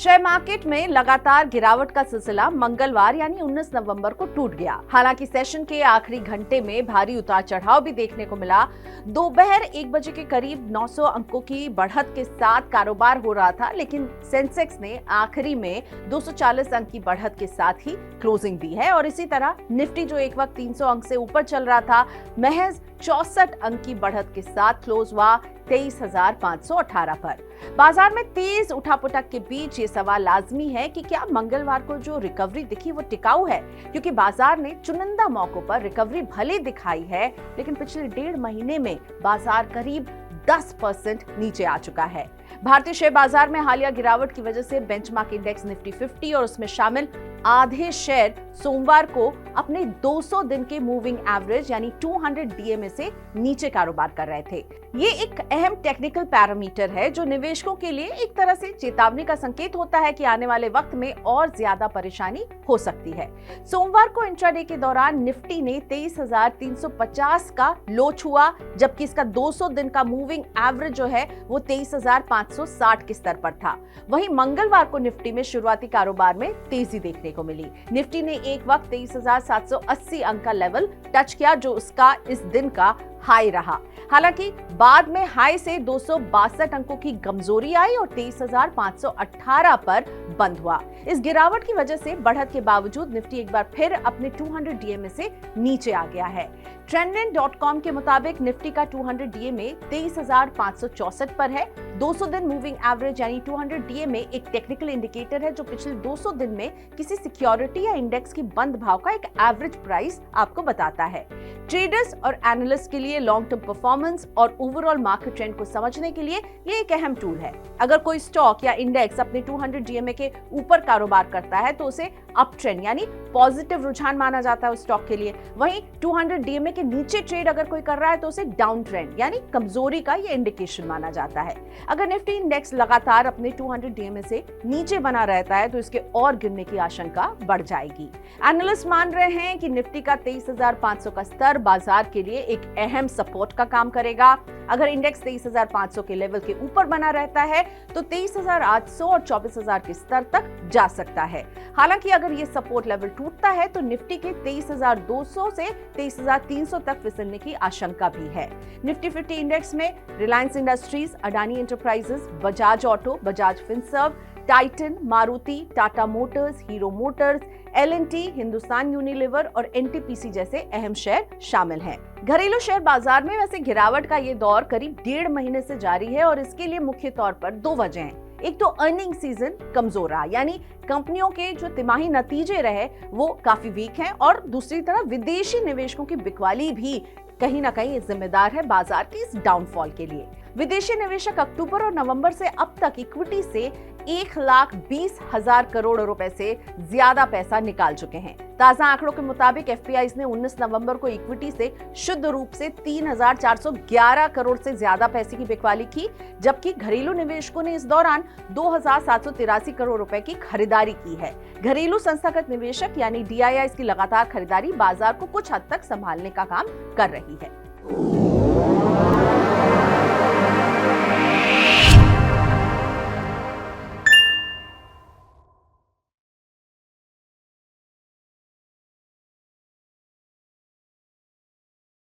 Share market में लगातार गिरावट का सिलसिला मंगलवार यानी 19 नवंबर को टूट गया। हालांकि सेशन के आखिरी घंटे में भारी उतार चढ़ाव भी देखने को मिला। दोपहर 1 बजे के करीब 900 अंकों की बढ़त के साथ कारोबार हो रहा था, लेकिन सेंसेक्स ने आखिरी में 240 अंक की बढ़त के साथ ही क्लोजिंग दी है। और इसी तरह निफ्टी जो एक वक्त 300 अंक से ऊपर चल रहा था, महज 64 अंक की बढ़त के साथ क्लोज हुआ 23,518 पर। बाजार में तेज उठापटक के बीच ये सवाल लाजमी है कि क्या मंगलवार को जो रिकवरी दिखी वो टिकाऊ है, क्योंकि बाजार ने चुनिंदा मौकों पर रिकवरी भले दिखाई है, लेकिन पिछले 1.5 महीने में बाजार करीब 10% नीचे आ चुका है। भारतीय शेयर बाजार में हालिया गिरावट की वजह से बेंचमार्क इंडेक्स निफ्टी 50 और उसमें शामिल आधे शेयर सोमवार को अपने 200 दिन के मूविंग एवरेज यानी 200 डीएमए से नीचे कारोबार कर रहे थे। ये एक अहम टेक्निकल पैरामीटर है जो निवेशकों के लिए एक तरह से चेतावनी का संकेत होता है कि आने वाले वक्त में और ज्यादा परेशानी हो सकती है। सोमवार को इंट्राडे के दौरान निफ्टी ने 23,350 का लो छुआ, जबकि इसका 200 दिन का मूविंग एवरेज जो है वो 23,560 के स्तर पर था। वहीं मंगलवार को निफ्टी में शुरुआती कारोबार में तेजी देखने को मिली। निफ्टी ने एक वक्त 23,780 अंक का लेवल टच किया, जो उसका इस दिन का हाई रहा। हालांकि बाद में हाई से 262 अंकों की कमजोरी आई और 23,518 पर बंद हुआ। इस गिरावट की वजह से बढ़त के बावजूद निफ्टी एक बार फिर अपने 200 डीएमए से नीचे आ गया है। Trending.com के मुताबिक निफ्टी का 200 डीएमए 23,564 पर है। 200 दिन मूविंग एवरेज यानी 200 डीएमए एक टेक्निकल इंडिकेटर है जो पिछले 200 दिन में किसी सिक्योरिटी या इंडेक्स की बंद भाव का एक एवरेज प्राइस आपको बताता है। ट्रेडर्स और एनालिस्ट के लिए लॉन्ग टर्म परफॉर्मेंस और ओवरऑल मार्केट ट्रेंड को समझने के लिए ये एक अहम टूल है। अगर कोई स्टॉक या इंडेक्स अपने 200 डीएमए के ऊपर कारोबार करता है तो उसे अप ट्रेंड यानी पॉजिटिव रुझान माना जाता है उस स्टॉक के लिए। वहीं 200 डीएमए के नीचे ट्रेड अगर कोई कर रहा है तो उसे डाउन ट्रेंड यानी कमजोरी का ये इंडिकेशन माना जाता है। अगर निफ्टी इंडेक्स लगातार अपने 200 डीएमए से नीचे बना रहता है तो इसके और गिरने की आशंका बढ़ जाएगी। एनालिस्ट मान रहे हैं कि निफ्टी का 23,500 का स्तर बाजार के लिए एक अहम सपोर्ट का काम करेगा। अगर इंडेक्स 23,500 के लेवल के ऊपर बना रहता है तो 23,800 और 24,000 के स्तर तक जा सकता है। हालांकि अगर ये सपोर्ट लेवल टूटता है तो निफ्टी के 23,200 से 23,300 तक फिसलने की आशंका भी है। निफ्टी 50 इंडेक्स में Reliance industries, Adani enterprises, Bajaj auto, Bajaj Finserv, Titan, Maruti, Tata Motors, hero Motors, L&T, Hindustan Unilever और एनटीपीसी जैसे अहम शेयर शामिल हैं। घरेलू शेयर बाजार में वैसे गिरावट का ये दौर करीब 1.5 महीने से जारी है और इसके लिए मुख्य तौर पर 2 वजह हैं। एक तो अर्निंग सीजन कमजोर रहा, यानी कंपनियों के जो तिमाही नतीजे रहे वो काफी वीक हैं, और दूसरी तरफ विदेशी निवेशकों की बिकवाली भी कहीं ना कहीं जिम्मेदार है बाजार के इस डाउनफॉल के लिए। विदेशी निवेशक अक्टूबर और नवंबर से अब तक इक्विटी से 1,20,000 करोड़ रुपए से ज्यादा पैसा निकाल चुके हैं। ताजा आंकड़ों के मुताबिक एफपीआईज ने 19 नवंबर को इक्विटी से शुद्ध रूप से 3,411 करोड़ से ज्यादा पैसे की बिकवाली की, जबकि घरेलू निवेशकों ने इस दौरान 2,783 करोड़ रुपए की खरीदारी की है। घरेलू संस्थागत निवेशक यानी डीआईआईज की लगातार खरीदारी बाजार को कुछ हद तक संभालने का काम कर रही है।